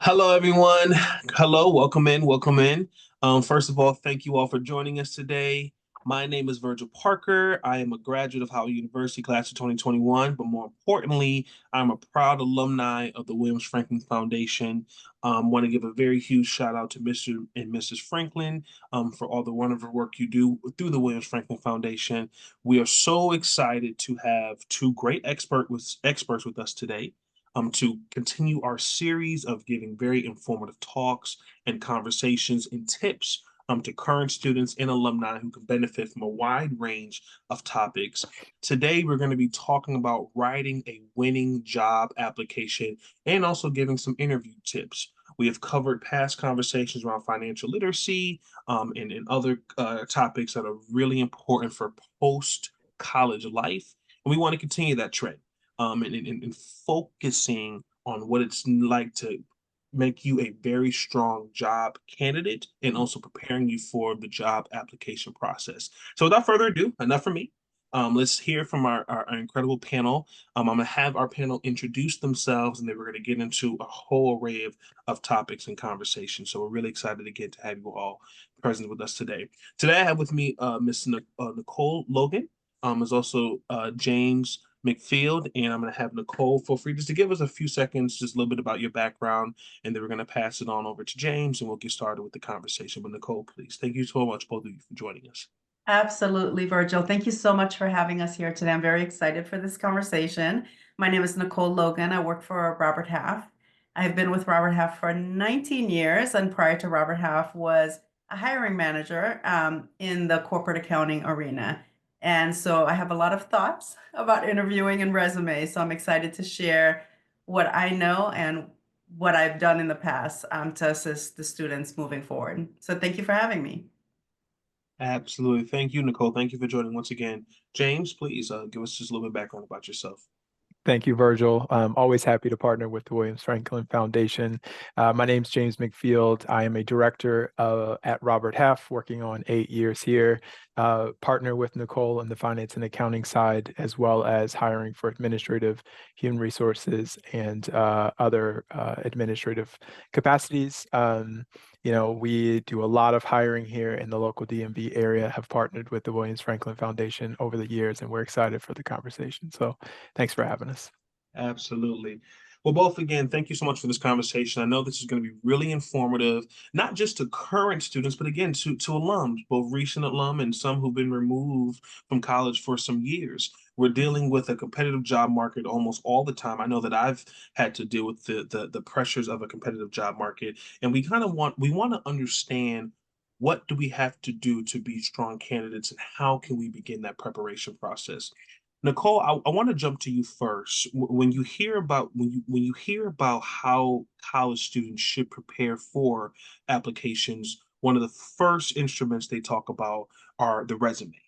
Hello, everyone. Hello, welcome in, welcome in. First of all, thank you all for joining us today. My name is Virgil Parker. I am a graduate of Howard University, class of 2021, but more importantly, I'm a proud alumni of the Williams Franklin Foundation. Want to give a very huge shout out to Mr. and Mrs. Franklin for all the wonderful work you do through the Williams Franklin Foundation. We are so excited to have two great experts with us today to continue our series of giving very informative talks and conversations and tips to current students and alumni who can benefit from a wide range of topics. Today, we're going to be talking about writing a winning job application and also giving some interview tips. We have covered past conversations around financial literacy and other topics that are really important for post college life. And we want to continue that trend and focusing on what it's like to make you a very strong job candidate and also preparing you for the job application process. So without further ado, enough from me. Let's hear from our incredible panel. I'm going to have our panel introduce themselves, and then we're going to get into a whole array of topics and conversations. So we're really excited again to have you all present with us today. Today I have with me Miss Nichole Logan. Is also James McField, and I'm going to have Nichole feel free just to give us a few seconds, just a little bit about your background, and then we're going to pass it on over to James, and we'll get started with the conversation. But Nichole, please, thank you so much, both of you, for joining us. Absolutely, Virgil. Thank you so much for having us here today. I'm very excited for this conversation. My name is Nichole Logan. I work for Robert Half. I've been with Robert Half for 19 years, and prior to Robert Half was a hiring manager in the corporate accounting arena. And so I have a lot of thoughts about interviewing and resumes. So I'm excited to share what I know and what I've done in the past to assist the students moving forward. So thank you for having me. Absolutely. Thank you, Nichole. Thank you for joining once again. James, please give us just a little bit of background about yourself. Thank you, Virgil. I'm always happy to partner with the Williams Franklin Foundation. My name's James McField. I am a director at Robert Half, working on 8 years here. Partner with Nichole on the finance and accounting side, as well as hiring for administrative, human resources, and other administrative capacities. We do a lot of hiring here in the local DMV area, have partnered with the Williams Franklin Foundation over the years, and we're excited for the conversation. So thanks for having us. Absolutely. Well, both again, thank you so much for this conversation. I know this is going to be really informative, not just to current students, but again to alums, both recent alum and some who've been removed from college for some years. We're dealing with a competitive job market almost all the time. I know that I've had to deal with the pressures of a competitive job market, and we want to understand what do we have to do to be strong candidates and how can we begin that preparation process. Nichole, I want to jump to you first. When you hear about when you hear about how college students should prepare for applications, one of the first instruments they talk about are the resume.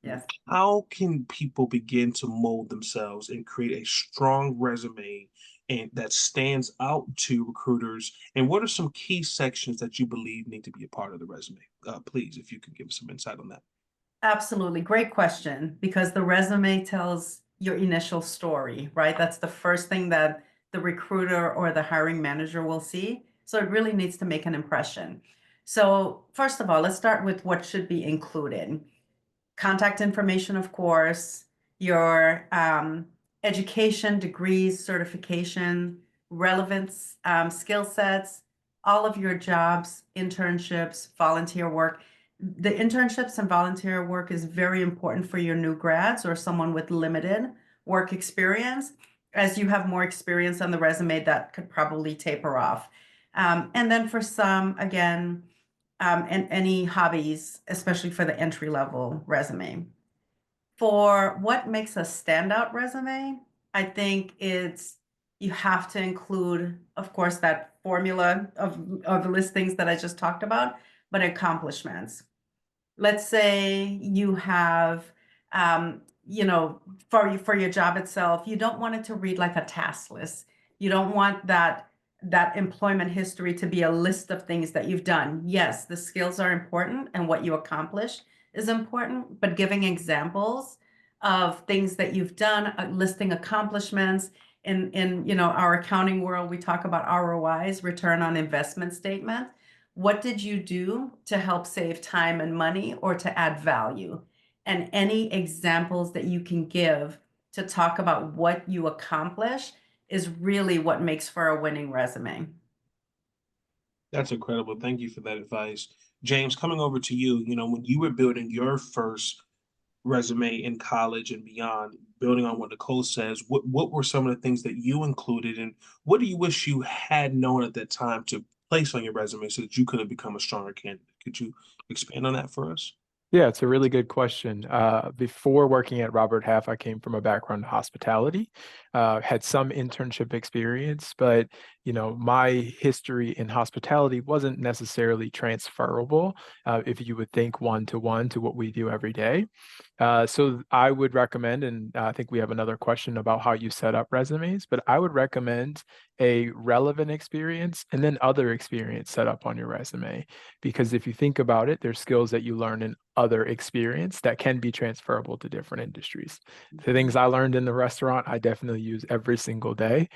Yes. How can people begin to mold themselves and create a strong resume and that stands out to recruiters? And what are some key sections that you believe need to be a part of the resume? Please, if you could give us some insight on that. Absolutely. Great question, because the resume tells your initial story, right? That's the first thing that the recruiter or the hiring manager will see. So it really needs to make an impression. So first of all, let's start with what should be included. Contact information, of course, your education, degrees, certification, relevance, skill sets, all of your jobs, internships, volunteer work. The internships and volunteer work is very important for your new grads or someone with limited work experience. As you have more experience on the resume, that could probably taper off. And then for some, again, and any hobbies, especially for the entry level resume. For what makes a standout resume, I think it's you have to include, of course, that formula of listings that I just talked about, but accomplishments. Let's say you have, for your job itself, you don't want it to read like a task list. You don't want that employment history to be a list of things that you've done. Yes, the skills are important and what you accomplish is important, but giving examples of things that you've done, listing accomplishments, In our accounting world, we talk about ROIs, return on investment statement. What did you do to help save time and money or to add value? And any examples that you can give to talk about what you accomplish is really what makes for a winning resume. That's incredible. Thank you for that advice. James, coming over to you, when you were building your first resume in college and beyond, building on what Nichole says, what were some of the things that you included, and what do you wish you had known at that time to place on your resume so that you could have become a stronger candidate? Could you expand on that for us? Yeah, it's a really good question. Before working at Robert Half, I came from a background in hospitality, had some internship experience, but my history in hospitality wasn't necessarily transferable, if you would think one to what we do every day. So I would recommend, and I think we have another question about how you set up resumes, but I would recommend a relevant experience and then other experience set up on your resume. Because if you think about it, there's skills that you learn in other experience that can be transferable to different industries. The things I learned in the restaurant, I definitely use every single day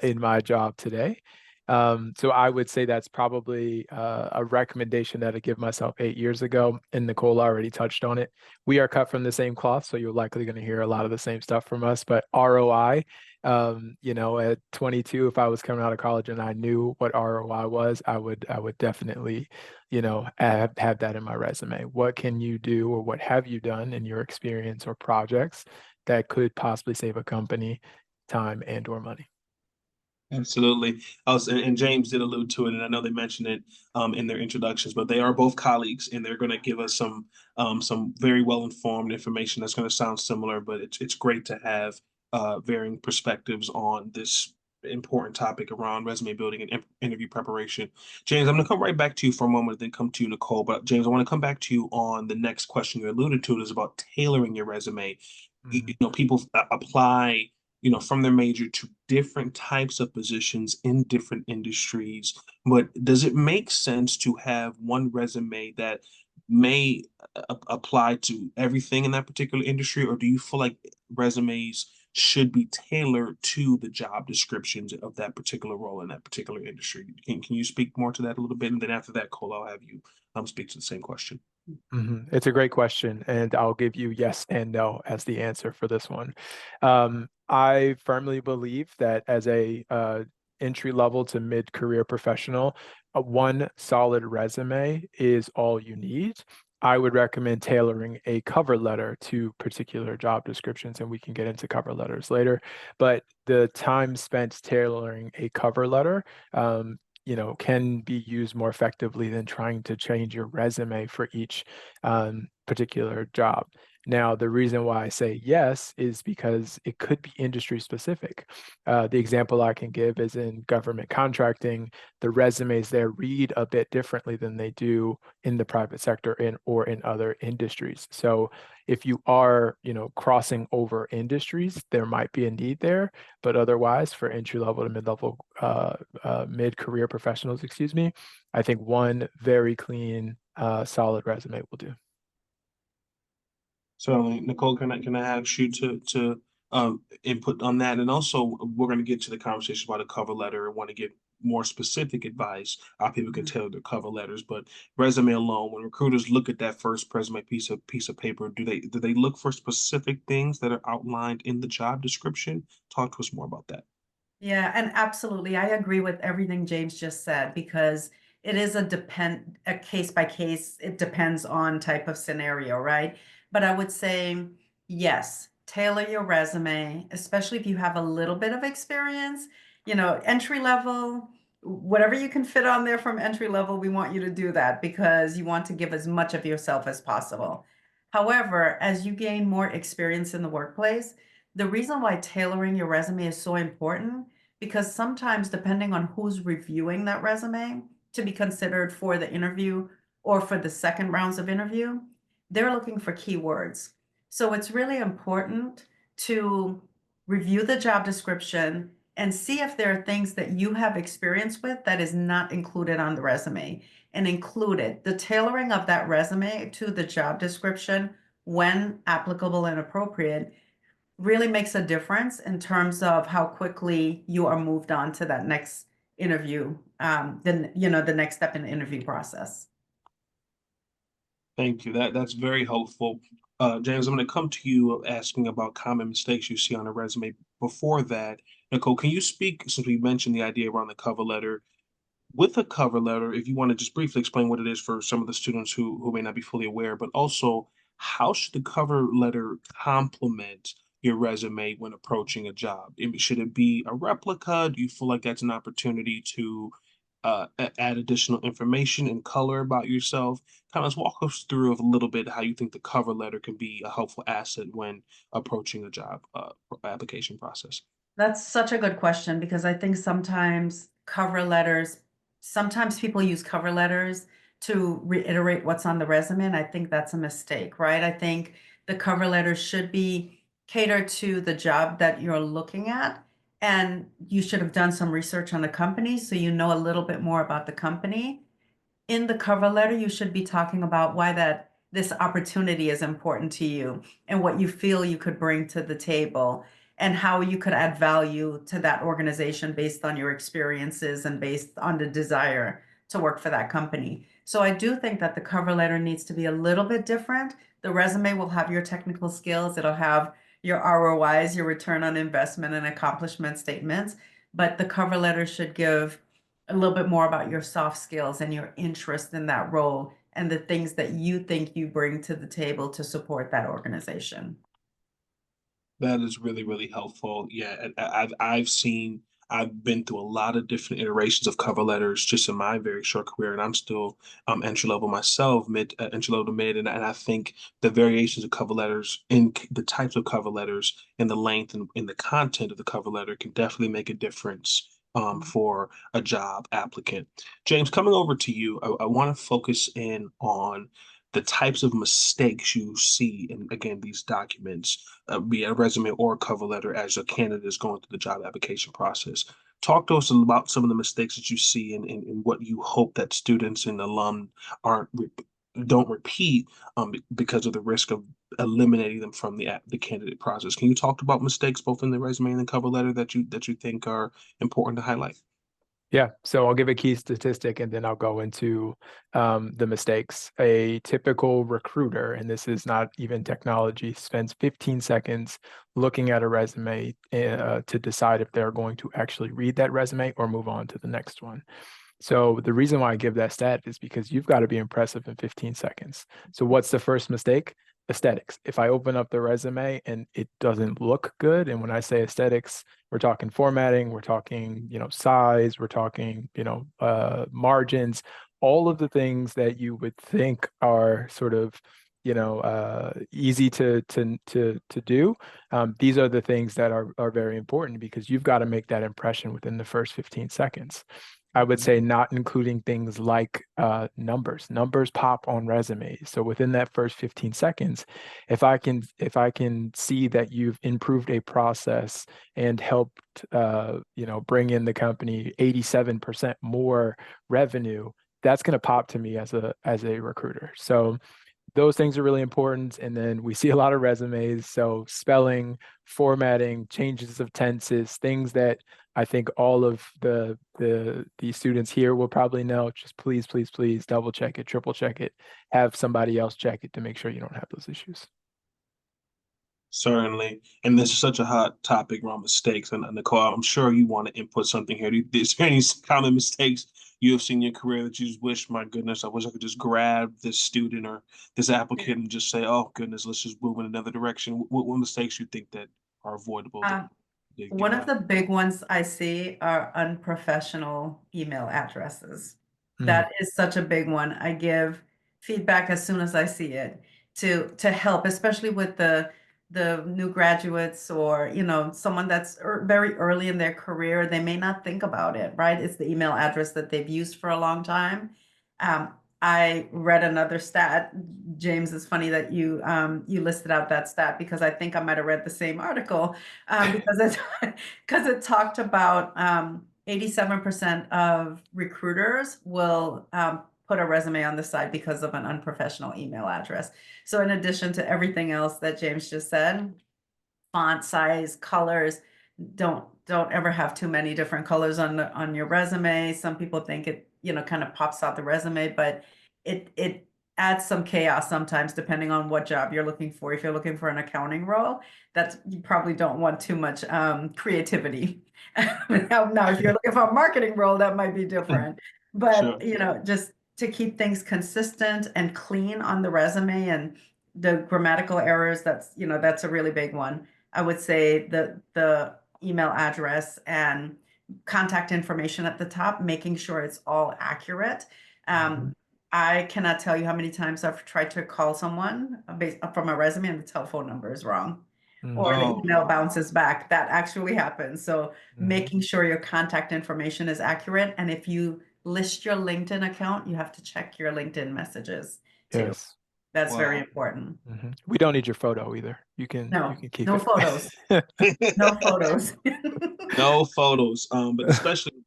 in my job today. So I would say that's probably a recommendation that I give myself 8 years ago. And Nichole already touched on it. We are cut from the same cloth, so you're likely going to hear a lot of the same stuff from us. But ROI, at 22, if I was coming out of college and I knew what ROI was, I would definitely, have that in my resume. What can you do, or what have you done in your experience or projects that could possibly save a company time and or money? Absolutely. And James did allude to it, and I know they mentioned it in their introductions, but they are both colleagues, and they're going to give us some very well informed information that's going to sound similar, but it's great to have varying perspectives on this important topic around resume building and interview preparation. James, I'm going to come right back to you for a moment, then come to you, Nichole. But James, I want to come back to you on the next question you alluded to. It is about tailoring your resume. People apply from their major to different types of positions in different industries. But does it make sense to have one resume that may apply to everything in that particular industry, or do you feel like resumes should be tailored to the job descriptions of that particular role in that particular industry? Can you speak more to that a little bit? And then after that, Cole, I'll have you speak to the same question. It's a great question, and I'll give you yes and no as the answer for this one. I firmly believe that as a entry level to mid-career professional, one solid resume is all you need. I would recommend tailoring a cover letter to particular job descriptions, and we can get into cover letters later. But the time spent tailoring a cover letter, can be used more effectively than trying to change your resume for each particular job. Now, the reason why I say yes is because it could be industry specific. The example I can give is in government contracting, the resumes there read a bit differently than they do in the private sector or in other industries. So if you are, crossing over industries, there might be a need there, but otherwise for entry level to mid-level, mid-career professionals, I think one very clean, solid resume will do. So, Nichole, can I ask you to input on that? And also, we're going to get to the conversation about a cover letter and want to get more specific advice how people can tailor their cover letters. But resume alone, when recruiters look at that first resume piece of paper, do they look for specific things that are outlined in the job description? Talk to us more about that. Yeah, and absolutely. I agree with everything James just said because it is a case by case, it depends on type of scenario, right? But I would say yes, tailor your resume, especially if you have a little bit of experience, entry level, whatever you can fit on there from entry level, we want you to do that because you want to give as much of yourself as possible. However, as you gain more experience in the workplace, the reason why tailoring your resume is so important because sometimes depending on who's reviewing that resume to be considered for the interview or for the second rounds of interview, they're looking for keywords. So it's really important to review the job description and see if there are things that you have experience with that is not included on the resume and include it. The tailoring of that resume to the job description when applicable and appropriate really makes a difference in terms of how quickly you are moved on to that next interview, then, the next step in the interview process. Thank you. That's very helpful. James, I'm going to come to you asking about common mistakes you see on a resume. Before that, Nichole, can you speak, since we mentioned the idea around the cover letter, with a cover letter, if you want to just briefly explain what it is for some of the students who may not be fully aware, but also how should the cover letter complement your resume when approaching a job? Should it be a replica? Do you feel like that's an opportunity to add additional information and color about yourself? Kind of walk us through a little bit how you think the cover letter can be a helpful asset when approaching a job application process. That's such a good question because I think sometimes people use cover letters to reiterate what's on the resume, and I think that's a mistake, right? I think the cover letter should be catered to the job that you're looking at, and you should have done some research on the company so you know a little bit more about the company. In the cover letter, you should be talking about why this opportunity is important to you and what you feel you could bring to the table and how you could add value to that organization based on your experiences and based on the desire to work for that company. So I do think that the cover letter needs to be a little bit different. The resume will have your technical skills, it'll have your ROIs, your return on investment and accomplishment statements, but the cover letter should give a little bit more about your soft skills and your interest in that role and the things that you think you bring to the table to support that organization. That is really, really helpful. Yeah, I've been through a lot of different iterations of cover letters just in my very short career, and I'm still entry level myself, mid entry level to mid, and I think the variations of cover letters in the types of cover letters and the length and in the content of the cover letter can definitely make a difference for a job applicant. James, coming over to you, I want to focus in on the types of mistakes you see in, again, these documents, be it a resume or a cover letter, as a candidate is going through the job application process. Talk to us about some of the mistakes that you see and what you hope that students and alum aren't don't repeat because of the risk of eliminating them from the candidate process. Can you talk about mistakes both in the resume and the cover letter that you think are important to highlight? Yeah, so I'll give a key statistic and then I'll go into the mistakes. A typical recruiter, and this is not even technology, spends 15 seconds looking at a resume to decide if they're going to actually read that resume or move on to the next one. So the reason why I give that stat is because you've got to be impressive in 15 seconds. So what's the first mistake? Aesthetics. If I open up the resume and it doesn't look good, and when I say aesthetics, we're talking formatting, we're talking, size, we're talking, margins, all of the things that you would think are sort of, easy to do. These are the things that are very important because you've got to make that impression within the first 15 seconds. I would say not including things like numbers. Numbers pop on resumes. So within that first 15 seconds, if I can see that you've improved a process and helped bring in the company 87% more revenue, that's going to pop to me as a recruiter. So those things are really important. And then we see a lot of resumes. So spelling, formatting, changes of tenses, things that I think all of the students here will probably know. Just please, please, please double check it, triple check it, have somebody else check it to make sure you don't have those issues. Certainly. And this is such a hot topic around mistakes. And Nichole, I'm sure you want to input something here. Is there any common mistakes you have seen in your career that you just wish, my goodness, I wish I could just grab this student or this applicant and just say, oh, goodness, let's just move in another direction? What mistakes you think that are avoidable to One get of out? the big ones I see are unprofessional email addresses. That is such a big one. I give feedback as soon as I see it to help, especially with the new graduates or someone that's very early in their career. They may not think about it, right? It's the email address that they've used for a long time. I read another stat. James, it's funny that you listed out that stat because I think I might have read the same article because it talked about 87% of recruiters will put a resume on the side because of an unprofessional email address. So in addition to everything else that James just said, font size, colors. Don't ever have too many different colors on your resume. Some people think it, kind of pops out the resume, but it adds some chaos sometimes depending on what job you're looking for. If you're looking for an accounting role, you probably don't want too much creativity. Now, if you're looking for a marketing role, that might be different. But Sure. just to keep things consistent and clean on the resume, and the grammatical errors, that's a really big one. I would say the email address and contact information at the top, making sure it's all accurate. I cannot tell you how many times I've tried to call someone based from a resume and the telephone number is wrong, or the Oh, email bounces back. That actually happens. So making sure your contact information is accurate. And if you list your LinkedIn account, you have to check your LinkedIn messages too. Yes. That's very wow. important. We don't need your photo either. You can No, keep no it. photos. No photos. No photos,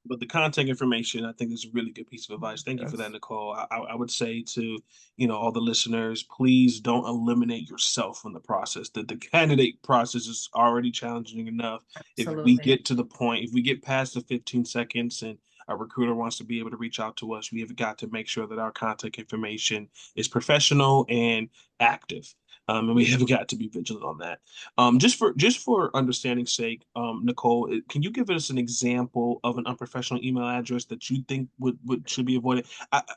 but the contact information, I think is a really good piece of advice. Thank you for that, Yes. Nichole. I would say to, all the listeners, please don't eliminate yourself in the process. The candidate process is already challenging enough. If we Absolutely. get to the point, if we get past the 15 seconds and a recruiter wants to be able to reach out to us, we have got to make sure that our contact information is professional and active. And we have got to be vigilant on that. Just for understanding's sake, Nichole, can you give us an example of an unprofessional email address that you think would should be avoided?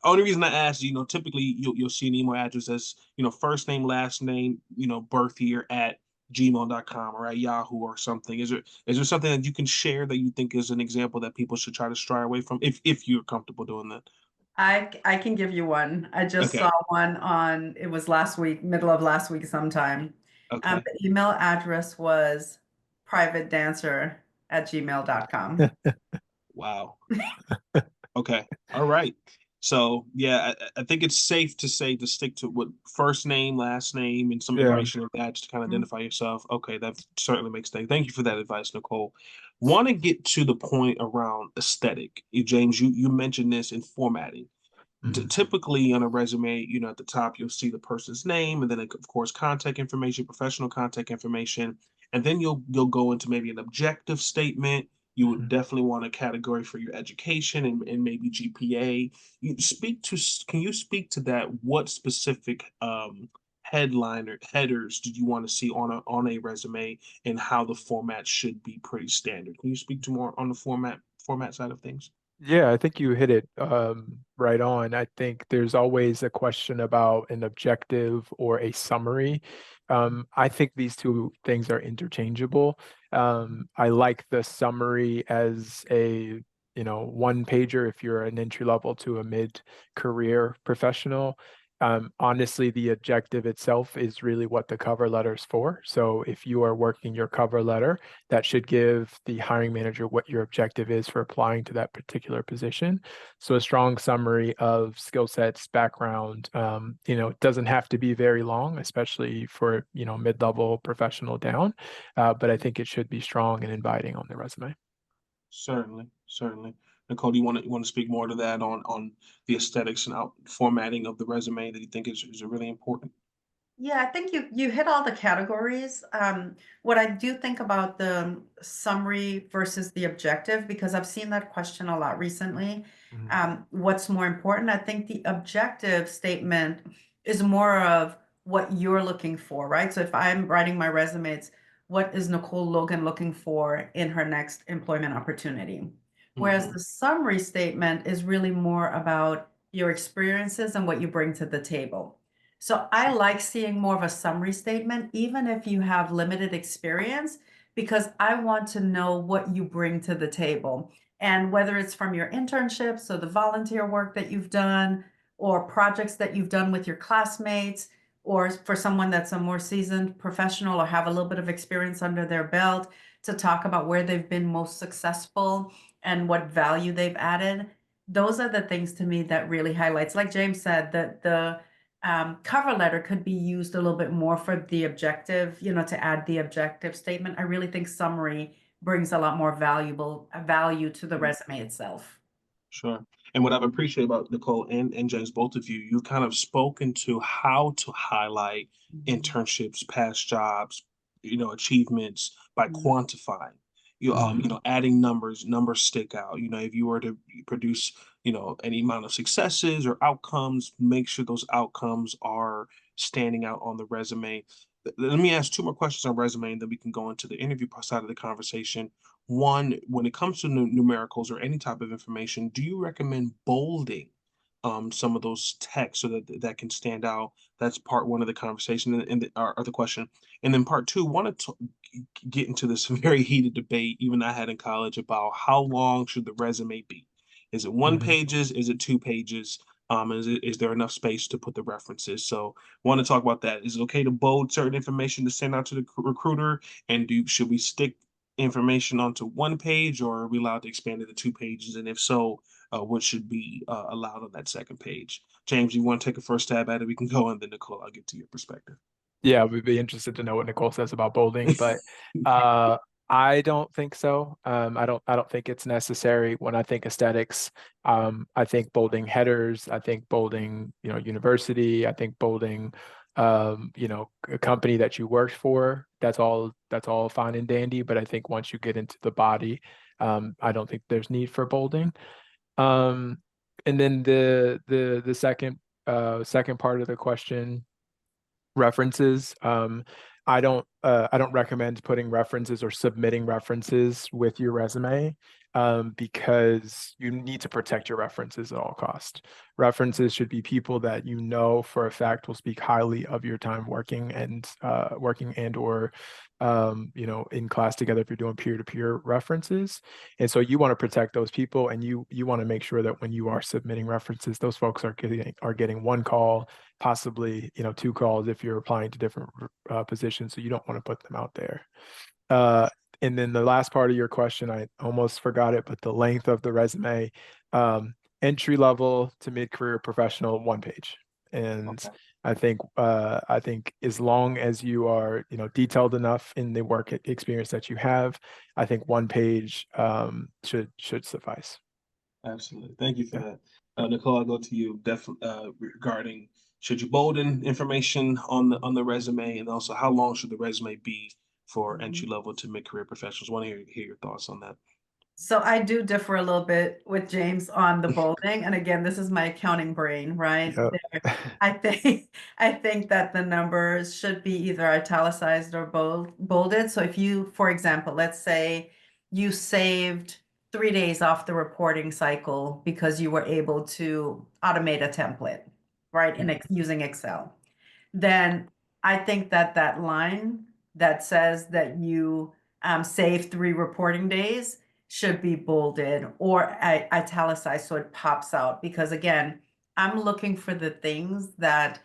Only reason I ask, typically you'll see an email address as, first name, last name, birth year at gmail.com or at Yahoo or something. Is there something that you can share that you think is an example that people should try to stray away from if you're comfortable doing that? I can give you one. I just Okay. saw one it was last week, middle of last week sometime. Okay. The email address was privatedancer@gmail.com. Wow. Okay. All right. So yeah, I think it's safe to say to stick to what first name, last name, and some Yeah. information like that just to kind of Mhm. identify yourself. Okay, that certainly makes sense. Thank you for that advice, Nichole. Want to get to the point around aesthetic. James, you mentioned this in formatting. Typically on a resume, at the top you'll see the person's name, and then of course contact information, professional contact information, and then you'll go into maybe an objective statement. You would definitely want a category for your education and maybe GPA. Can you speak to that? What specific headline or headers did you want to see on a resume, and how the format should be pretty standard? Can you speak to more on the format side of things? Yeah, I think you hit it right on. I think there's always a question about an objective or a summary. I think these two things are interchangeable. I like the summary as a, one pager if you're an entry level to a mid-career professional. Honestly, the objective itself is really what the cover letter is for. So if you are working your cover letter, that should give the hiring manager what your objective is for applying to that particular position. So a strong summary of skill sets, background, it doesn't have to be very long, especially for, mid-level professional down. But I think it should be strong and inviting on the resume. Certainly, certainly. Nichole, do you want to speak more to that on the aesthetics and formatting of the resume that you think is really important? Yeah, I think you hit all the categories. What I do think about the summary versus the objective, because I've seen that question a lot recently. What's more important? I think the objective statement is more of what you're looking for, right? So if I'm writing my resume, it's what is Nichole Logan looking for in her next employment opportunity? Whereas Mm-hmm. the summary statement is really more about your experiences and what you bring to the table. So I like seeing more of a summary statement, even if you have limited experience, because I want to know what you bring to the table. And whether it's from your internships, so the volunteer work that you've done, or projects that you've done with your classmates, or for someone that's a more seasoned professional or have a little bit of experience under their belt, to talk about where they've been most successful and what value they've added. Those are the things to me that really highlights, like James said, that the cover letter could be used a little bit more for the objective, to add the objective statement. I really think summary brings a lot more value to the resume itself. Sure. And what I've appreciated about Nichole and James, both of you, you've kind of spoken to how to highlight Mhm. internships, past jobs, achievements by Mhm. quantifying. Adding numbers stick out. If you were to produce, any amount of successes or outcomes, make sure those outcomes are standing out on the resume. Let me ask two more questions on resume, and then we can go into the interview side of the conversation. One, when it comes to numericals or any type of information, do you recommend bolding some of those texts so that can stand out? That's part one of the conversation or the question. And then part two, wanted to get into this very heated debate, even I had in college, about how long should the resume be? Is it one pages? Is it 2 pages? Is there enough space to put the references? So want to talk about that. Is it okay to bold certain information to send out to the recruiter? And should we stick information onto one page, or are we allowed to expand it to 2 pages? And if so, what should be allowed on that second page? James, you want to take a first stab at it? We can go, and then Nichole, I'll get to your perspective. Yeah, we'd be interested to know what Nichole says about bolding, but I don't think so. I don't think it's necessary. When I think aesthetics, I think bolding headers, I think bolding, university, I think bolding, a company that you worked for. That's all fine and dandy. But I think once you get into the body, I don't think there's need for bolding. Um, and then the second part of the question, references. I don't recommend putting references or submitting references with your resume, because you need to protect your references at all costs. References should be people that you know for a fact will speak highly of your time working and or in class together if you're doing peer-to-peer references. And so you want to protect those people, and you want to make sure that when you are submitting references, those folks are getting one call, possibly 2 calls if you're applying to different positions. So you don't want to put them out there. And then the last part of your question, I almost forgot it, but the length of the resume, entry level to mid-career professional, 1 page. And Okay. I think as long as you are, detailed enough in the work experience that you have, I think 1 page should suffice. Absolutely. Thank you for Yeah. that. Nichole, I'll go to you regarding, should you bolden information on the resume, and also how long should the resume be for entry level to mid-career professionals? Want to hear your thoughts on that. So I do differ a little bit with James on the bolding. And again, this is my accounting brain, right? Yep. I think I think that the numbers should be either italicized or bolded. So if you, for example, let's say you saved 3 days off the reporting cycle because you were able to automate a template, right, in using Excel, then I think that that line that says that you save 3 reporting days should be bolded or italicized so it pops out. Because again, I'm looking for the things that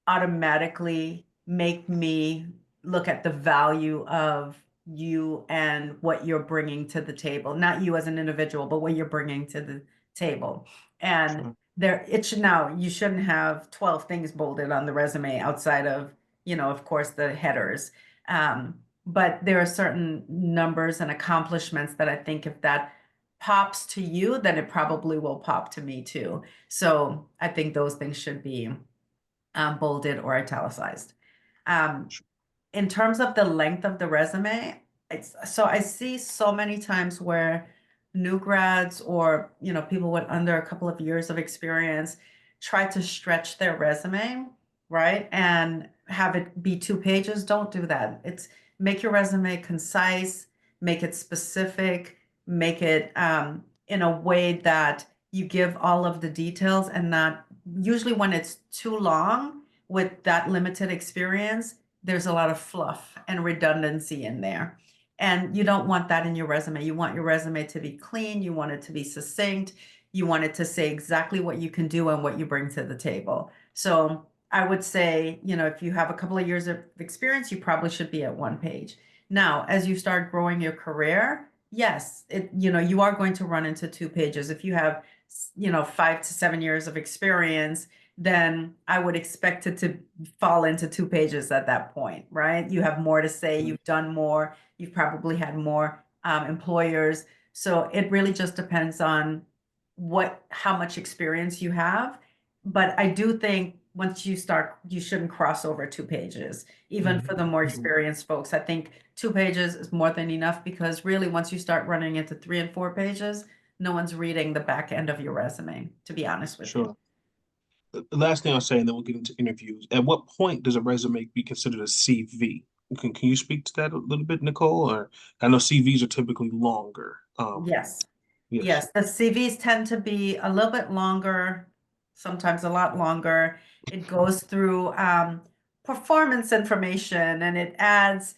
automatically make me look at the value of you and what you're bringing to the table. Not you as an individual, but what you're bringing to the table. And Sure. you shouldn't have 12 things bolded on the resume outside of, of course, the headers. But there are certain numbers and accomplishments that I think if that pops to you, then it probably will pop to me too. So I think those things should be bolded or italicized. Um, in terms of the length of the resume, so I see so many times where new grads or people with under a couple of years of experience try to stretch their resume, right, and have it be 2 pages. Don't do that. Make your resume concise, make it specific, make it in a way that you give all of the details, and not usually when it's too long with that limited experience, there's a lot of fluff and redundancy in there. And you don't want that in your resume. You want your resume to be clean. You want it to be succinct. You want it to say exactly what you can do and what you bring to the table. So I would say, if you have a couple of years of experience, you probably should be at 1 page. Now, as you start growing your career, yes, you are going to run into 2 pages. If you have, 5 to 7 years of experience, then I would expect it to fall into 2 pages at that point, right? You have more to say, you've done more, you've probably had more employers. So it really just depends on how much experience you have. But I do think once you start, you shouldn't cross over 2 pages. Even for the more Mhm. experienced folks, I think 2 pages is more than enough, because really once you start running into 3 and 4 pages, no one's reading the back end of your resume, to be honest with you. Sure. The last thing I'll say, and then we'll get into interviews. At what point does a resume be considered a CV? Can you speak to that a little bit, Nichole? Or I know CVs are typically longer. Yes. Yes. Yes, the CVs tend to be a little bit longer, sometimes a lot longer. It goes through performance information, and it adds,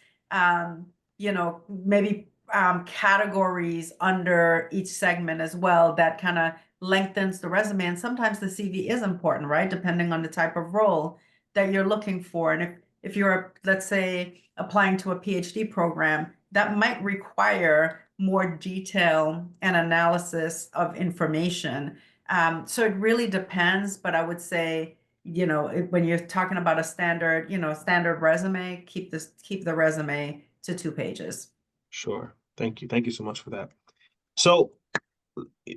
maybe categories under each segment as well, that kind of lengthens the resume. And sometimes the CV is important, right? Depending on the type of role that you're looking for. And if you're, let's say, applying to a PhD program, that might require more detail and analysis of information. So it really depends, but I would say, when you're talking about a standard resume, keep the resume to 2 pages. Sure. Thank you. Thank you so much for that. So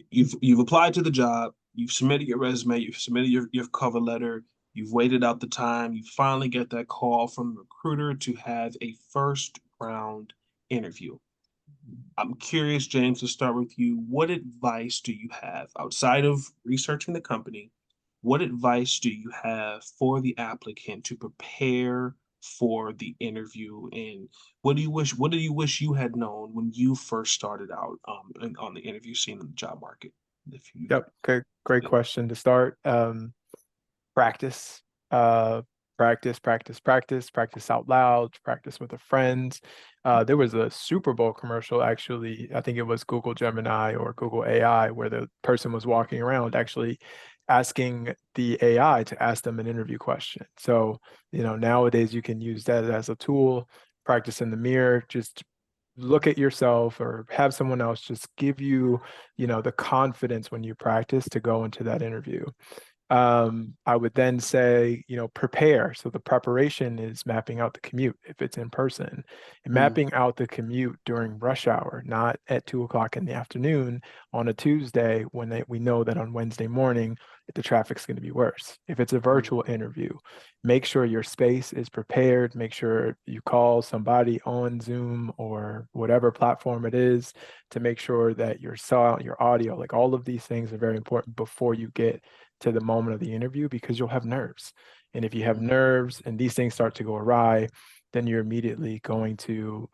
you've applied to the job, you've submitted your resume, you've submitted your cover letter, you've waited out the time, you finally get that call from the recruiter to have a first round interview. I'm curious, James, to start with you. What advice do you have outside of researching the company? What advice do you have for the applicant to prepare for the interview? And what do you wish you had known when you first started out on the interview scene in the job market? If you Yep. Great Yeah. question to start. Practice, uh, practice out loud, practice with a friend. There was a Super Bowl commercial, actually. I think it was Google Gemini or Google AI, where the person was walking around actually asking the AI to ask them an interview question. So, nowadays you can use that as a tool, practice in the mirror, just look at yourself or have someone else just give you, the confidence when you practice to go into that interview. I would then say, prepare. So the preparation is mapping out the commute if it's in person, and mapping out the commute during rush hour, not at 2 o'clock in the afternoon on a Tuesday when we know that on Wednesday morning the traffic's going to be worse. If it's a virtual interview, make sure your space is prepared. Make sure you call somebody on Zoom or whatever platform it is to make sure that your sound, your audio, like all of these things are very important before you get to the moment of the interview, because you'll have nerves. And if you have nerves and these things start to go awry, then you're immediately going to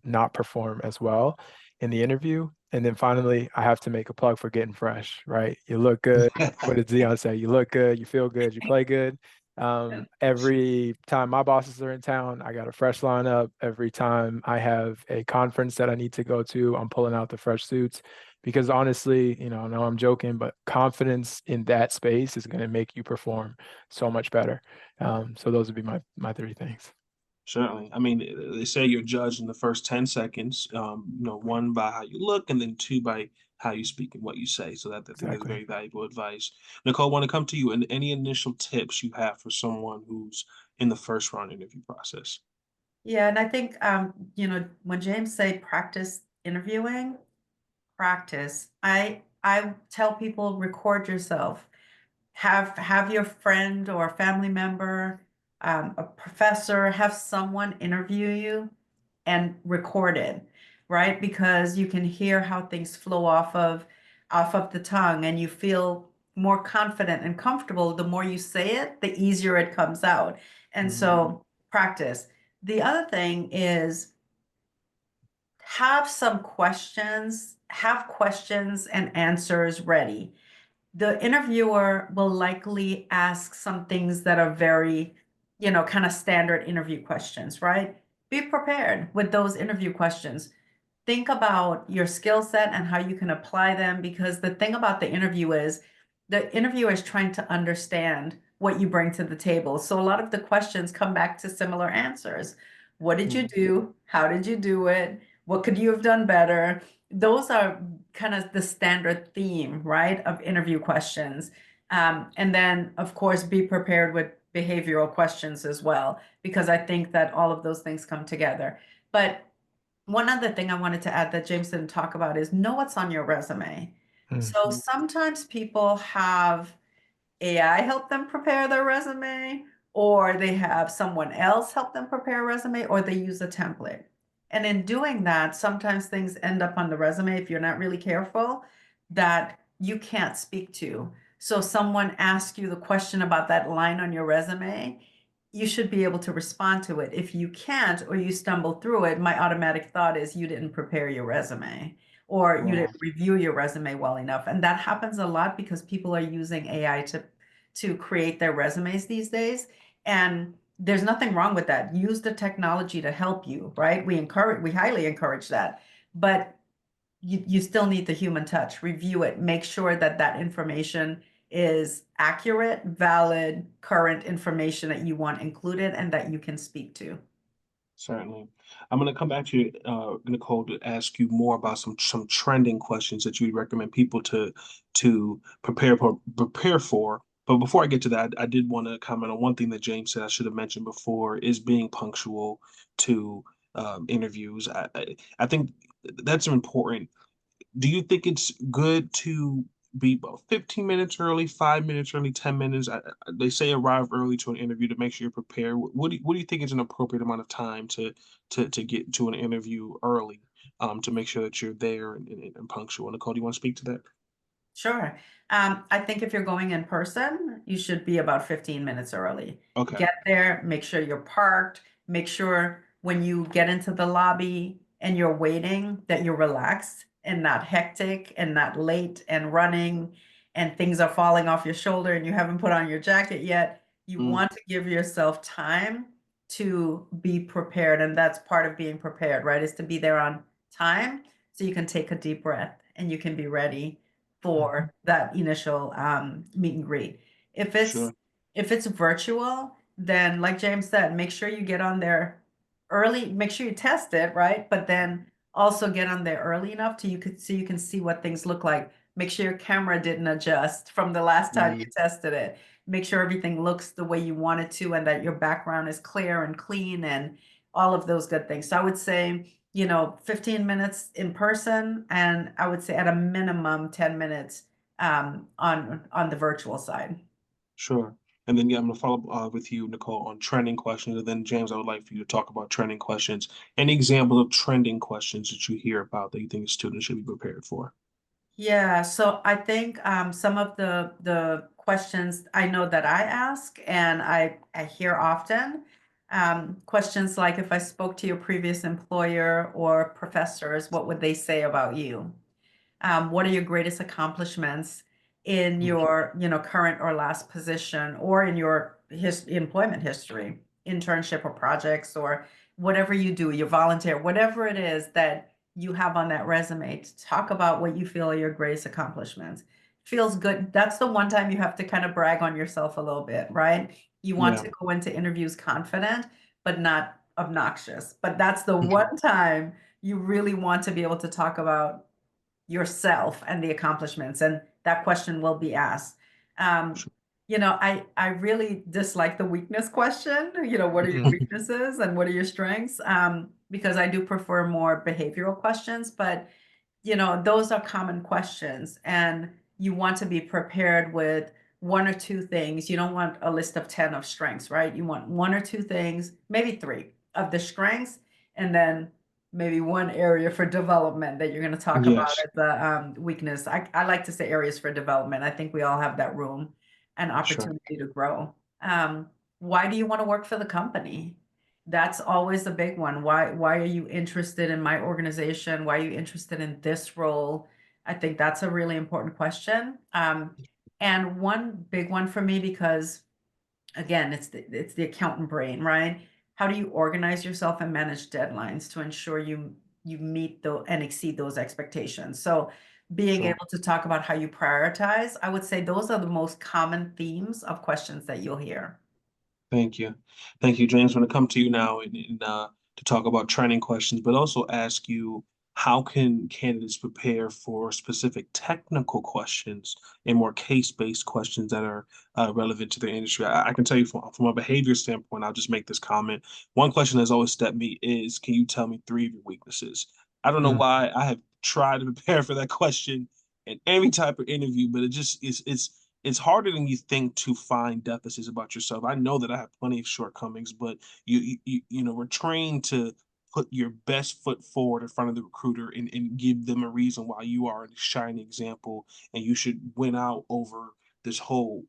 not perform as well in the interview. And then finally, I have to make a plug for getting fresh, right? You look good. What did Zion say? You look good, you feel good, you play good. Every time my bosses are in town, I got a fresh lineup. Every time I have a conference that I need to go to, I'm pulling out the fresh suits. Because honestly, I know I'm joking, but confidence in that space is going to make you perform so much better. So those would be my 3 things. Certainly. I mean, they say you're judged in the first 10 seconds, one by how you look, and then two by how you speak and what you say. So that I think is Exactly. very valuable advice. Nichole, I want to come to you, and any initial tips you have for someone who's in the first round interview process? Yeah, and I think when James say practice interviewing, practice. I tell people, record yourself. Have your friend or family member, a professor, have someone interview you and record it, right? Because you can hear how things flow off of the tongue, and you feel more confident and comfortable. The more you say it, the easier it comes out. And so practice. The other thing is, have questions and answers ready. The interviewer will likely ask some things that are very, kind of standard interview questions, right? Be prepared with those interview questions. Think about your skill set and how you can apply them, because the thing about the interviewer is trying to understand what you bring to the table. So a lot of the questions come back to similar answers. What did you do? How did you do it? What could you have done better? Those are kind of the standard theme, right, of interview questions. And then, of course, be prepared with behavioral questions as well, because I think that all of those things come together. But one other thing I wanted to add that James didn't talk about is know what's on your resume. So sometimes people have AI help them prepare their resume, or they have someone else help them prepare a resume, or they use a template. And in doing that, sometimes things end up on the resume, if you're not really careful, that you can't speak to. So someone asks you the question about that line on your resume, you should be able to respond to it. If you can't, or you stumble through it, my automatic thought is you didn't prepare your resume, or you Wow. didn't review your resume well enough. And that happens a lot because people are using AI to create their resumes these days. And there's nothing wrong with that. Use the technology to help you, right? We highly encourage that. But you still need the human touch. Review it. Make sure that that information is accurate, valid, current information that you want included and that you can speak to. Certainly. I'm going to come back to you, Nichole, to ask you more about some trending questions that you recommend people to prepare for. But before I get to that, I did want to comment on one thing that James said I should have mentioned before is being punctual to interviews. I think that's important. Do you think it's good to be about 15 minutes early, 5 minutes early, 10 minutes? They say arrive early to an interview to make sure you're prepared. What do you think is an appropriate amount of time to get to an interview early, to make sure that you're there and punctual? Nichole, do you want to speak to that? Sure. I think if you're going in person, you should be about 15 minutes early. Okay. Get there, make sure you're parked, make sure when you get into the lobby and you're waiting that you're relaxed and not hectic and not late and running and things are falling off your shoulder and you haven't put on your jacket yet. You Mm, want to give yourself time to be prepared. And that's part of being prepared, right? Is to be there on time so you can take a deep breath and you can be ready for that initial meet and greet. If it's sure. if it's virtual, then like James said, make sure you get on there early, make sure you test it, right? But then also get on there early enough to you can see what things look like. Make sure your camera didn't adjust from the last time you Mm, tested it. Make sure everything looks the way you want it to and that your background is clear and clean and all of those good things. So I would say 15 minutes in person, and I would say at a minimum 10 minutes on the virtual side. sure. And then, yeah, I'm gonna follow up with you, Nichole, on trending questions. And then, James, I would like for you to talk about trending questions. Any example of trending questions that you hear about that you think a student should be prepared for? Yeah, so I think some of the questions I know that I ask and I hear often, questions like if I spoke to your previous employer or professors, what would they say about you? What are your greatest accomplishments in Mm, your, current or last position or in your employment history, internship or projects or whatever you do, your volunteer, whatever it is that you have on that resume to talk about what you feel are your greatest accomplishments. Feels good. That's the one time you have to kind of brag on yourself a little bit, right? You want yeah. to go into interviews confident, but not obnoxious. But that's the one time you really want to be able to talk about yourself and the accomplishments, and that question will be asked. Um, Sure. I really dislike the weakness question. What are your weaknesses and what are your strengths? Because I do prefer more behavioral questions, but those are common questions, and you want to be prepared with one or two things. You don't want a list of 10 of strengths, right? You want one or two things, maybe three of the strengths, and then maybe one area for development that you're going to talk about Yes, as the weakness. I like to say areas for development. I think we all have that room and sure. opportunity to grow. Why do you want to work for the company? That's always a big one. Why are you interested in my organization? Why are you interested in this role? I think that's a really important question. And one big one for me, because again, it's the accountant brain, right? How do you organize yourself and manage deadlines to ensure you meet and exceed those expectations? So being Sure. able to talk about how you prioritize, I would say those are the most common themes of questions that you'll hear. Thank you. Thank you, James. I'm going to come to you now to talk about training questions, but also ask you how can candidates prepare for specific technical questions and more case-based questions that are relevant to their industry. I can tell you from a behavior standpoint, I'll just make this comment. One question that's always stepped me is, can you tell me three of your weaknesses? I don't know Mm, why I have tried to prepare for that question in every type of interview, but it's it's harder than you think to find deficits about yourself. I know that I have plenty of shortcomings, but we're trained to put your best foot forward in front of the recruiter and give them a reason why you are a shining example and you should win out over this whole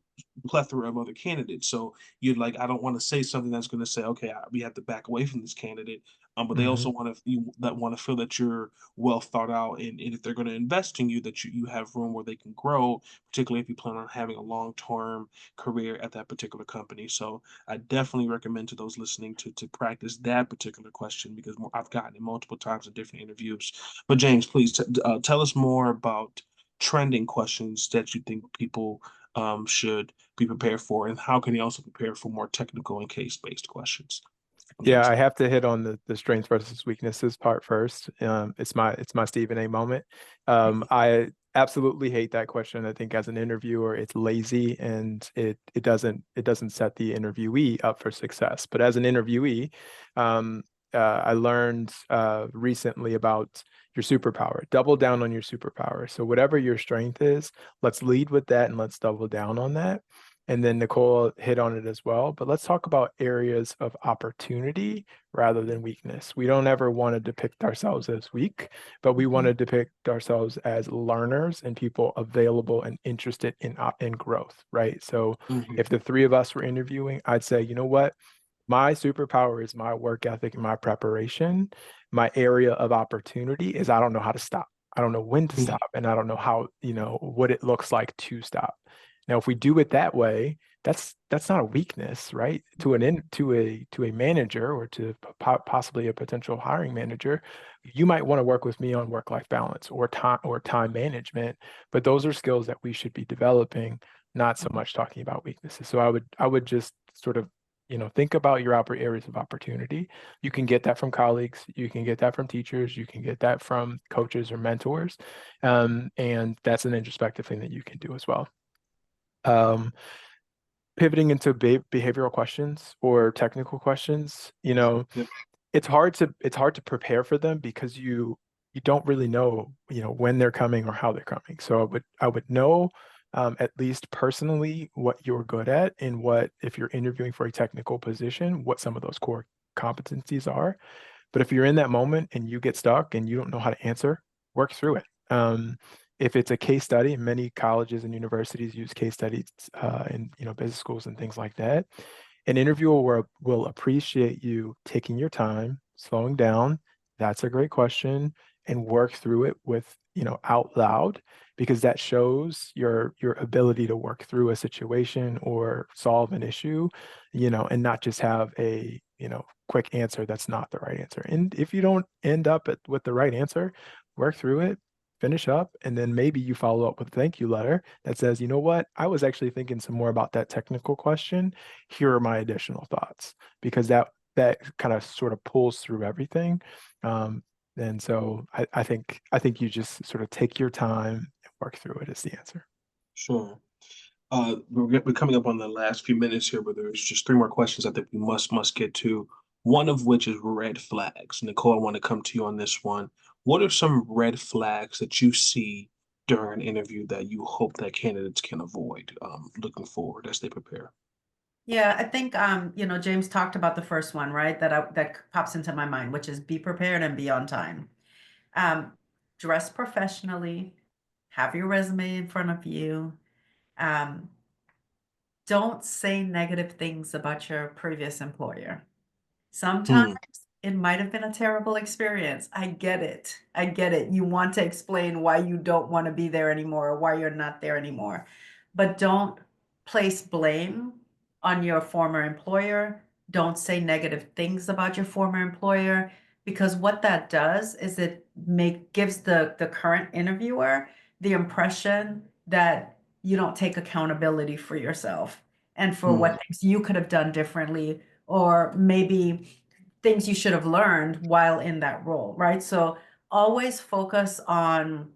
plethora of other candidates. So you're like, I don't want to say something that's going to say, okay, we have to back away from this candidate. But they also want to feel that you're well thought out, and if they're going to invest in you, that you have room where they can grow, particularly if you plan on having a long-term career at that particular company. So I definitely recommend to those listening to practice that particular question, because I've gotten it multiple times in different interviews. But James, please tell us more about trending questions that you think people should be prepared for, and how can they also prepare for more technical and case-based questions. Yeah, I have to hit on the strengths versus weaknesses part first. It's my Stephen A moment. I absolutely hate that question. I think as an interviewer, it's lazy and it doesn't set the interviewee up for success. But as an interviewee, I learned recently about your superpower. Double down on your superpower. So whatever your strength is, let's lead with that and let's double down on that. And then Nichole hit on it as well. But let's talk about areas of opportunity rather than weakness. We don't ever want to depict ourselves as weak, but we want to depict ourselves as learners and people available and interested in growth, right? So if the three of us were interviewing, I'd say, you know what? My superpower is my work ethic and my preparation. My area of opportunity is I don't know how to stop. I don't know when to stop, and I don't know how, what it looks like to stop. Now, if we do it that way, that's not a weakness, right? To a manager or to possibly a potential hiring manager, you might want to work with me on work-life balance or time management, but those are skills that we should be developing, not so much talking about weaknesses. So I would just sort of think about your areas of opportunity. You can get that from colleagues, you can get that from teachers, you can get that from coaches or mentors, and that's an introspective thing that you can do as well. Pivoting into behavioral questions or technical questions, it's hard to prepare for them because you don't really know, when they're coming or how they're coming. So I would know at least personally what you're good at and what, if you're interviewing for a technical position, what some of those core competencies are. But if you're in that moment and you get stuck and you don't know how to answer, work through it. If it's a case study, and many colleges and universities use case studies in business schools and things like that, an interviewer will appreciate you taking your time, slowing down. That's a great question, and work through it with out loud, because that shows your ability to work through a situation or solve an issue, and not just have a quick answer that's not the right answer. And if you don't end up with the right answer, work through it, finish up, and then maybe you follow up with a thank you letter that says, you know what, I was actually thinking some more about that technical question. Here are my additional thoughts, because that kind of sort of pulls through everything. And so I think you just sort of take your time and work through it is the answer. Sure. We're coming up on the last few minutes here, but there's just three more questions I think we must get to. One of which is red flags. Nichole, I want to come to you on this one. What are some red flags that you see during an interview that you hope that candidates can avoid looking forward as they prepare? Yeah, I think James talked about the first one, right? That pops into my mind, which is be prepared and be on time. Dress professionally, have your resume in front of you. Don't say negative things about your previous employer. Sometimes it might have been a terrible experience. I get it. I get it. You want to explain why you don't want to be there anymore or why you're not there anymore. But don't place blame on your former employer. Don't say negative things about your former employer, because what that does is it gives the current interviewer the impression that you don't take accountability for yourself and for what things you could have done differently, or maybe things you should have learned while in that role, right? So always focus on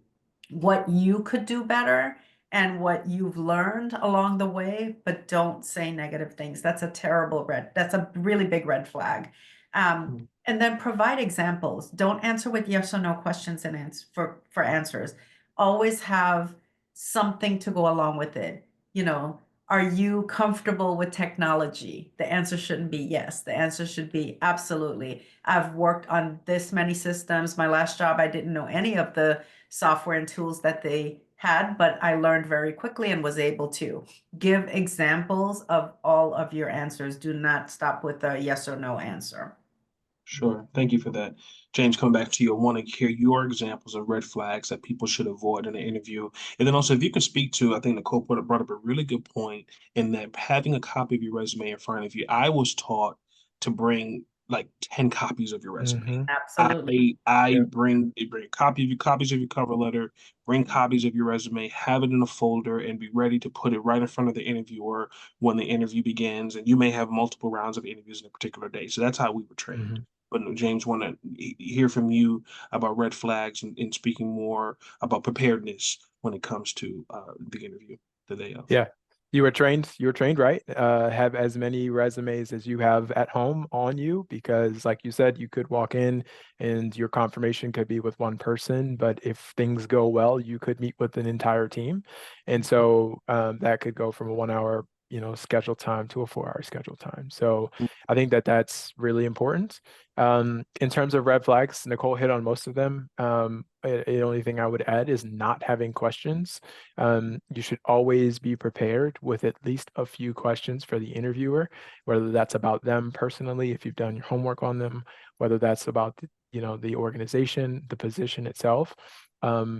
what you could do better and what you've learned along the way, but don't say negative things. That's a really big red flag. And then provide examples. Don't answer with yes or no questions and for answers. Always have something to go along with it. you know, are you comfortable with technology? The answer shouldn't be yes. The answer should be absolutely. I've worked on this many systems. My last job, I didn't know any of the software and tools that they had, but I learned very quickly and was able to give examples of all of your answers. Do not stop with a yes or no answer. Sure. Thank you for that. James, coming back to you, I want to hear your examples of red flags that people should avoid in an interview. And then also, if you can speak to, I think Nichole brought up a really good point in that having a copy of your resume in front of you. I was taught to bring like 10 copies of your resume. Mm-hmm. Absolutely. I Yeah. bring a copy of your copies of your cover letter, bring copies of your resume, have it in a folder, and be ready to put it right in front of the interviewer when the interview begins. And you may have multiple rounds of interviews in a particular day. So that's how we were trained. Mm-hmm. But James, want to hear from you about red flags and speaking more about preparedness when it comes to the interview the day of. Yeah. You were trained right. Have as many resumes as you have at home on you, because like you said, you could walk in and your confirmation could be with one person, but if things go well, you could meet with an entire team. And so that could go from a 1 hour, scheduled time to a 4 hour scheduled time. So I think that that's really important. In terms of red flags, Nichole hit on most of them. The only thing I would add is not having questions. You should always be prepared with at least a few questions for the interviewer, whether that's about them personally, if you've done your homework on them, whether that's about the organization, the position itself.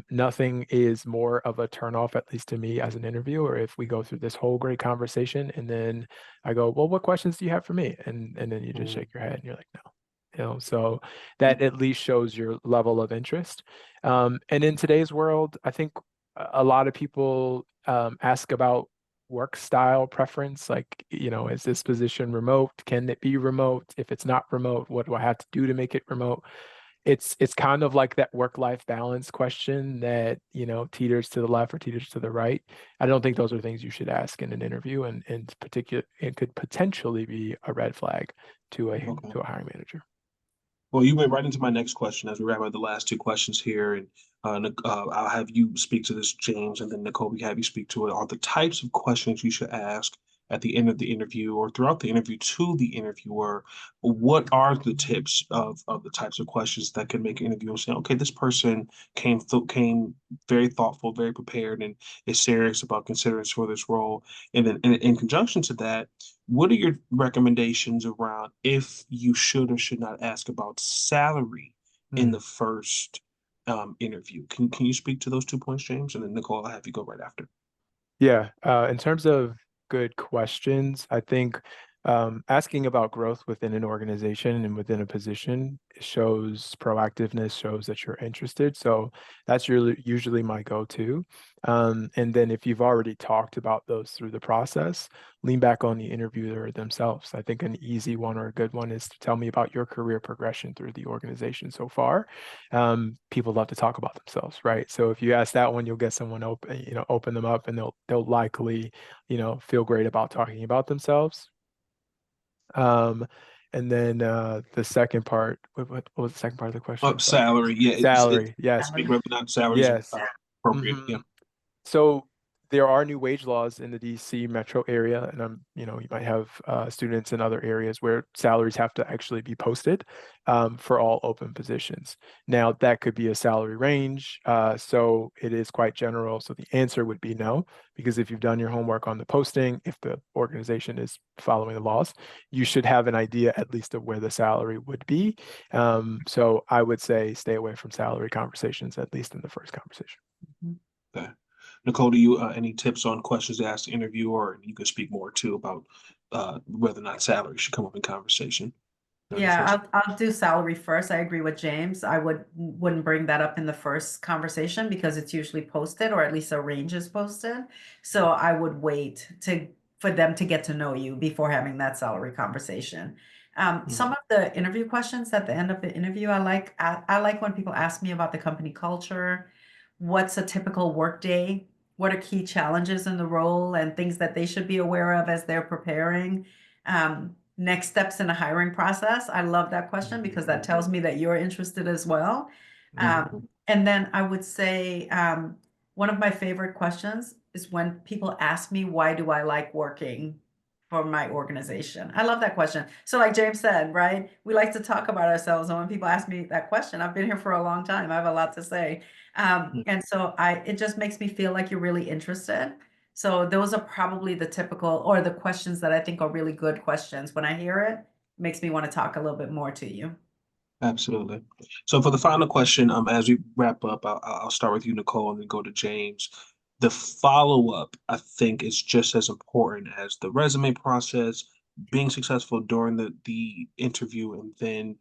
Nothing is more of a turnoff, at least to me as an interviewer, if we go through this whole great conversation and then I go, well, what questions do you have for me? And then you just shake your head and you're like, no. So that at least shows your level of interest. And in today's world, I think a lot of people ask about work style preference, like, is this position remote? Can it be remote? If it's not remote, what do I have to do to make it remote? It's kind of like that work-life balance question that, teeters to the left or teeters to the right. I don't think those are things you should ask in an interview, and in particular, it could potentially be a red flag to a hiring manager. Well, you went right into my next question as we wrap up the last two questions here, and I'll have you speak to this, James, and then Nichole, we have you speak to it. Are the types of questions you should ask at the end of the interview or throughout the interview to the interviewer? What are the tips of the types of questions that can make an interviewer say, okay, this person came very thoughtful, very prepared, and is serious about considering for this role? And then in conjunction to that, what are your recommendations around if you should or should not ask about salary in the first interview? Can you speak to those 2 points, James? And then Nichole, I'll have you go right after. Yeah, in terms of good questions, I think asking about growth within an organization and within a position shows proactiveness, shows that you're interested. So that's usually my go-to. And then if you've already talked about those through the process, lean back on the interviewer themselves. I think an easy one or a good one is to tell me about your career progression through the organization so far. People love to talk about themselves, right? So if you ask that one, you'll get someone open them up, and they'll likely, feel great about talking about themselves. And then the second part, what was the second part of the question? I'm sorry. Salary, yeah, Salary, yes. whether or not salaries Yes. are appropriate. Mhm. Yeah. So there are new wage laws in the DC metro area, and you might have students in other areas where salaries have to actually be posted for all open positions. Now, that could be a salary range, so it is quite general. So the answer would be no, because if you've done your homework on the posting, if the organization is following the laws, you should have an idea at least of where the salary would be. So I would say stay away from salary conversations, at least in the first conversation. Okay. Nichole, do you any tips on questions to ask the interviewer, or you could speak more too about whether or not salary should come up in conversation? Yeah, I'll do salary first. I agree with James. I wouldn't bring that up in the first conversation because it's usually posted, or at least a range is posted. So I would wait for them to get to know you before having that salary conversation. Some of the interview questions at the end of the interview, I like when people ask me about the company culture, what's a typical work day, what are key challenges in the role, and things that they should be aware of as they're preparing. Next steps in a hiring process. I love that question because that tells me that you're interested as well. And then I would say one of my favorite questions is when people ask me, why do I like working for my organization? I love that question. So like James said, right? We like to talk about ourselves. And when people ask me that question, I've been here for a long time. I have a lot to say. And so it just makes me feel like you're really interested. So those are probably the typical or the questions that I think are really good questions. When I hear it, makes me want to talk a little bit more to you. Absolutely. So for the final question, as we wrap up, I'll start with you, Nichole, and then go to James. The follow-up, I think, is just as important as the resume process, being successful during the interview, and then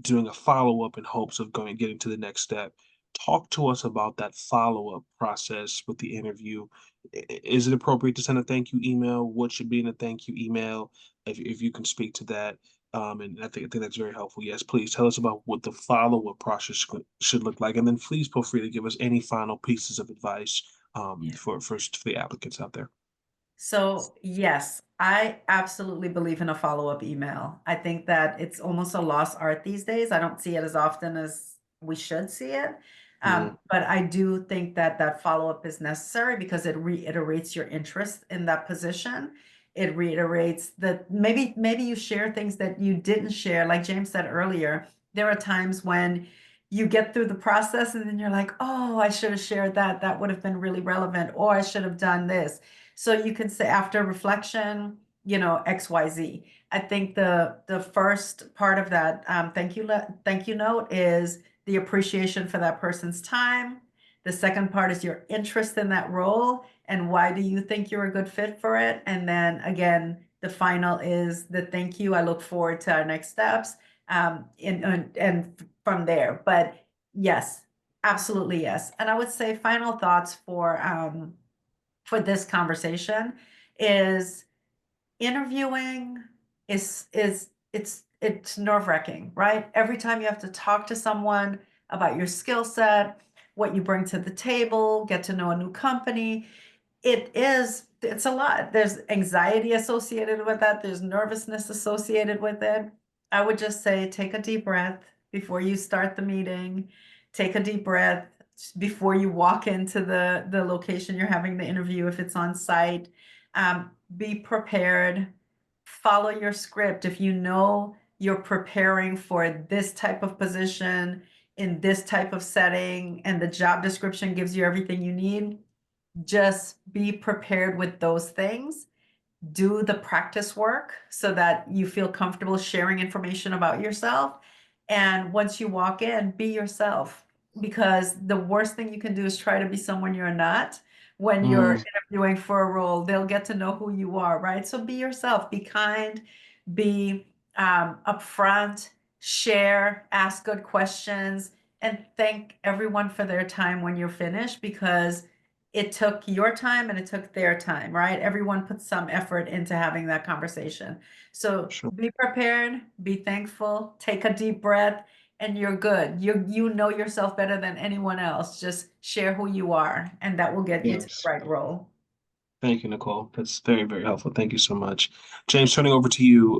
doing a follow-up in hopes of getting to the next step. Talk to us about that follow-up process with the interview. Is it appropriate to send a thank you email? What should be in a thank you email? If you can speak to that. And I think that's very helpful. Yes, please tell us about what the follow-up process should look like. And then please feel free to give us any final pieces of advice for the applicants out there. So yes, I absolutely believe in a follow-up email. I think that it's almost a lost art these days. I don't see it as often as we should see it. But I do think that that follow-up is necessary because it reiterates your interest in that position. It reiterates that maybe you share things that you didn't share. Like James said earlier, there are times when you get through the process and then you're like, oh, I should have shared that. That would have been really relevant, or I should have done this. So you can say after reflection, XYZ. I think the first part of that thank you note is the appreciation for that person's time. The second part is your interest in that role and why do you think you're a good fit for it. And then again, the final is the thank you. I look forward to our next steps. And from there. But yes, absolutely yes. And I would say final thoughts for this conversation is interviewing it's nerve-wracking, right? Every time you have to talk to someone about your skill set, what you bring to the table, get to know a new company, it's a lot. There's anxiety associated with that. There's nervousness associated with it. I would just say take a deep breath before you start the meeting. Take a deep breath before you walk into the location you're having the interview if it's on site. Be prepared. Follow your script. If you know you're preparing for this type of position in this type of setting and the job description gives you everything you need, just be prepared with those things. Do the practice work so that you feel comfortable sharing information about yourself. And once you walk in, be yourself, because the worst thing you can do is try to be someone you're not. When you're interviewing for a role, they'll get to know who you are, right? So be yourself, be kind, be upfront, share, ask good questions, and thank everyone for their time when you're finished, because it took your time and it took their time, right? Everyone put some effort into having that conversation. So Sure. be prepared, be thankful, take a deep breath, and you're good. You know yourself better than anyone else. Just share who you are, and that will get you to the Yes. right role. Thank you, Nichole. That's very, very helpful. Thank you so much. James, turning over to you,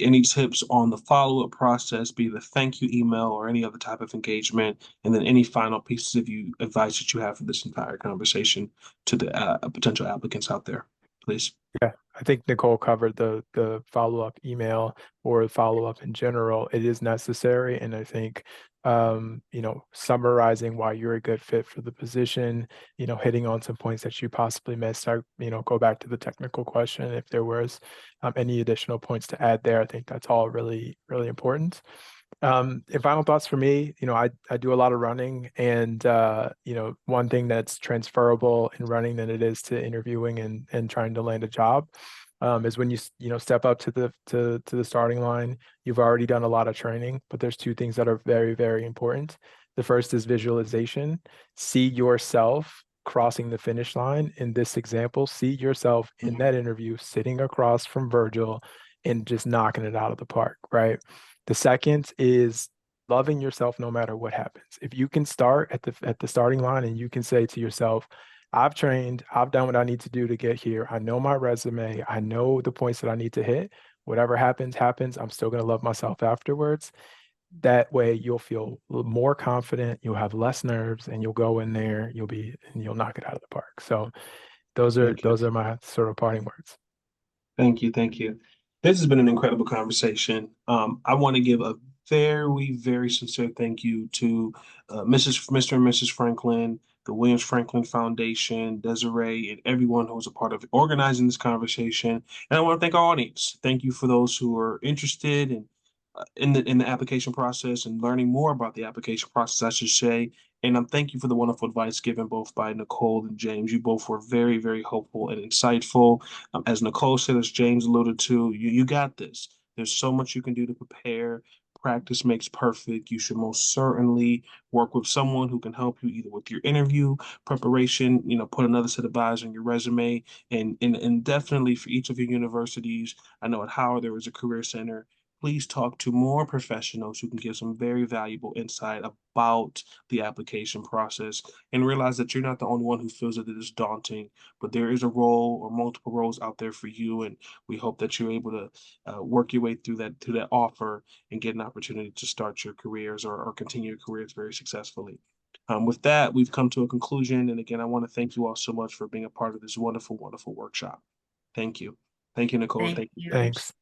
any tips on the follow-up process, be the thank you email or any other type of engagement, and then any final pieces of advice that you have for this entire conversation to the potential applicants out there, please. Yeah, I think Nichole covered the follow-up email or follow-up in general. It is necessary, and I think summarizing why you're a good fit for the position, hitting on some points that you possibly missed. Go back to the technical question if there was any additional points to add there. I think that's all really, really important. And final thoughts for me, I do a lot of running, and one thing that's transferable in running than it is to interviewing and trying to land a job is when you step up to the starting line. You've already done a lot of training, but there's two things that are very, very important. The first is visualization. See yourself crossing the finish line. In this example, see yourself in that interview sitting across from Virgil and just knocking it out of the park, right? The second is loving yourself no matter what happens. If you can start at the starting line and you can say to yourself, I've trained, I've done what I need to do to get here. I know my resume. I know the points that I need to hit. Whatever happens, happens. I'm still going to love myself afterwards. That way you'll feel more confident. You'll have less nerves, and you'll go in there, you'll knock it out of the park. So those are Thank you. my sort of parting words. Thank you. Thank you. This has been an incredible conversation. I want to give a very, very sincere thank you to Mr. and Mrs. Franklin, the Williams Franklin Foundation, Desiree, and everyone who was a part of organizing this conversation. And I want to thank our audience. Thank you for those who are interested in the application process and learning more about the application process, I should say. And thank you for the wonderful advice given both by Nichole and James. You both were very, very helpful and insightful. As Nichole said, as James alluded to, you got this. There's so much you can do to prepare. Practice makes perfect. You should most certainly work with someone who can help you either with your interview preparation, put another set of eyes on your resume, and definitely for each of your universities. I know at Howard there is a career center. Please talk to more professionals who can give some very valuable insight about the application process, and realize that you're not the only one who feels that it is daunting, but there is a role or multiple roles out there for you. And we hope that you're able to work your way through that offer and get an opportunity to start your careers or continue your careers very successfully. With that, we've come to a conclusion. And again, I want to thank you all so much for being a part of this wonderful, wonderful workshop. Thank you. Thank you, Nichole. Thank Thank you. you. Thanks.